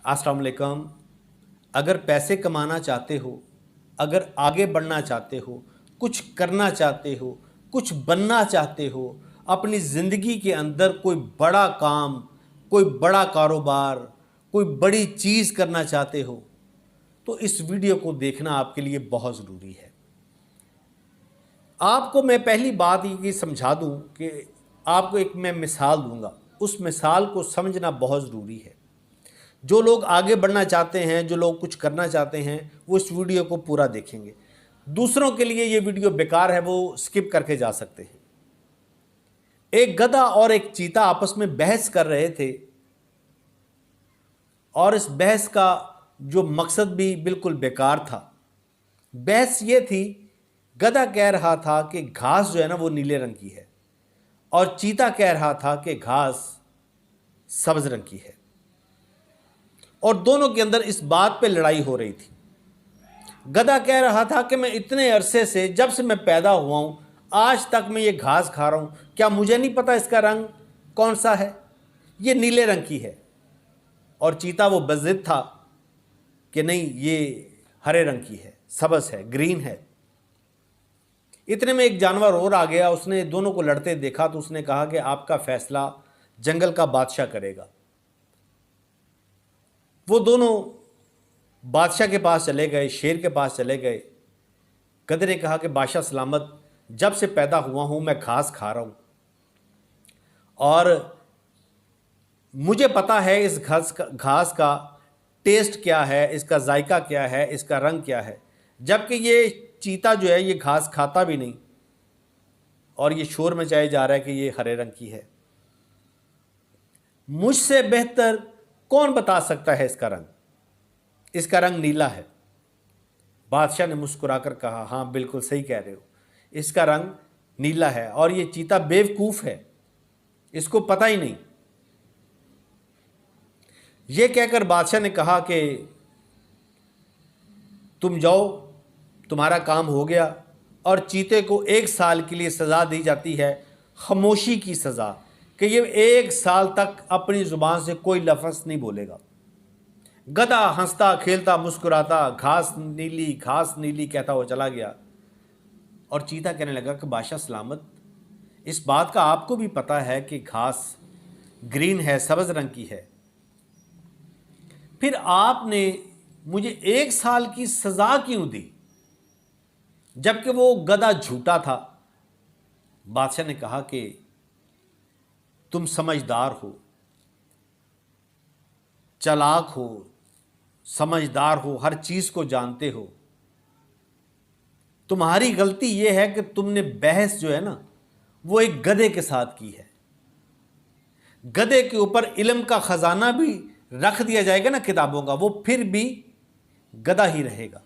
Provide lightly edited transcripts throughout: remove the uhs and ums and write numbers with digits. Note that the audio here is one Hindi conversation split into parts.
अस्सलाम वालेकुम। अगर पैसे कमाना चाहते हो, अगर आगे बढ़ना चाहते हो, कुछ करना चाहते हो, कुछ बनना चाहते हो, अपनी ज़िंदगी के अंदर कोई बड़ा काम, कोई बड़ा कारोबार, कोई बड़ी चीज़ करना चाहते हो, तो इस वीडियो को देखना आपके लिए बहुत ज़रूरी है। आपको मैं पहली बात ये समझा दूं कि आपको एक मैं मिसाल दूंगा, उस मिसाल को समझना बहुत ज़रूरी है। जो लोग आगे बढ़ना चाहते हैं, जो लोग कुछ करना चाहते हैं, वो इस वीडियो को पूरा देखेंगे। दूसरों के लिए ये वीडियो बेकार है, वो स्किप करके जा सकते हैं। एक गधा और एक चीता आपस में बहस कर रहे थे और इस बहस का जो मकसद भी बिल्कुल बेकार था। बहस ये थी, गधा कह रहा था कि घास जो है ना वो नीले रंग की है और चीता कह रहा था कि घास सब्ज रंग की है, और दोनों के अंदर इस बात पे लड़ाई हो रही थी। गधा कह रहा था कि मैं इतने अरसे से, जब से मैं पैदा हुआ हूं, आज तक मैं ये घास खा रहा हूं, क्या मुझे नहीं पता इसका रंग कौन सा है? ये नीले रंग की है। और चीता वो बज़िद था कि नहीं, ये हरे रंग की है, सब्ज है, ग्रीन है। इतने में एक जानवर और आ गया, उसने दोनों को लड़ते देखा तो उसने कहा कि आपका फैसला जंगल का बादशाह करेगा। वो दोनों बादशाह के पास चले गए, शेर के पास चले गए। गधे ने कहा कि बादशाह सलामत, जब से पैदा हुआ हूं मैं घास खा रहा हूं और मुझे पता है इस घास का टेस्ट क्या है, इसका जायका क्या है, इसका रंग क्या है। जबकि ये चीता जो है ये घास खाता भी नहीं और ये शोर मचाए जा रहा है कि ये हरे रंग की है। मुझसे बेहतर कौन बता सकता है इसका रंग? इसका रंग नीला है। बादशाह ने मुस्कुराकर कहा, हाँ बिल्कुल सही कह रहे हो, इसका रंग नीला है। और ये चीता बेवकूफ़ है, इसको पता ही नहीं। ये कहकर बादशाह ने कहा कि तुम जाओ, तुम्हारा काम हो गया। और चीते को 1 साल के लिए सज़ा दी जाती है, खामोशी की सज़ा, कि ये 1 साल तक अपनी ज़ुबान से कोई लफ्ज़ नहीं बोलेगा। गधा हंसता खेलता मुस्कुराता घास नीली कहता हुआ चला गया। और चीता कहने लगा कि बादशाह सलामत, इस बात का आपको भी पता है कि घास ग्रीन है, सब्ज़ रंग की है, फिर आपने मुझे 1 साल की सज़ा क्यों दी, जबकि वो गधा झूठा था? बादशाह ने कहा कि तुम समझदार हो, चालाक हो, समझदार हो, हर चीज़ को जानते हो। तुम्हारी गलती यह है कि तुमने बहस जो है ना वो एक गधे के साथ की है। गधे के ऊपर इल्म का ख़जाना भी रख दिया जाएगा ना, किताबों का, वो फिर भी गधा ही रहेगा।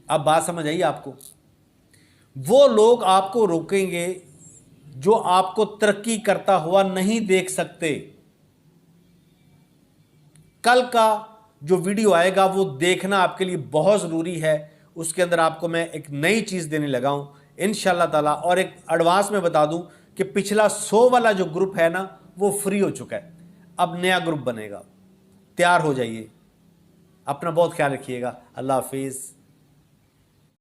अब बात समझ आई आपको? वो लोग आपको रोकेंगे जो आपको तरक्की करता हुआ नहीं देख सकते। कल का जो वीडियो आएगा वो देखना आपके लिए बहुत ज़रूरी है। उसके अंदर आपको मैं एक नई चीज़ देने लगा हूँ इंशाअल्लाह ताला। और एक एडवांस में बता दूँ कि पिछला 100 वाला जो ग्रुप है ना वो फ्री हो चुका है, अब नया ग्रुप बनेगा। तैयार हो जाइए। अपना बहुत ख्याल रखिएगा। अल्लाह हाफिज़।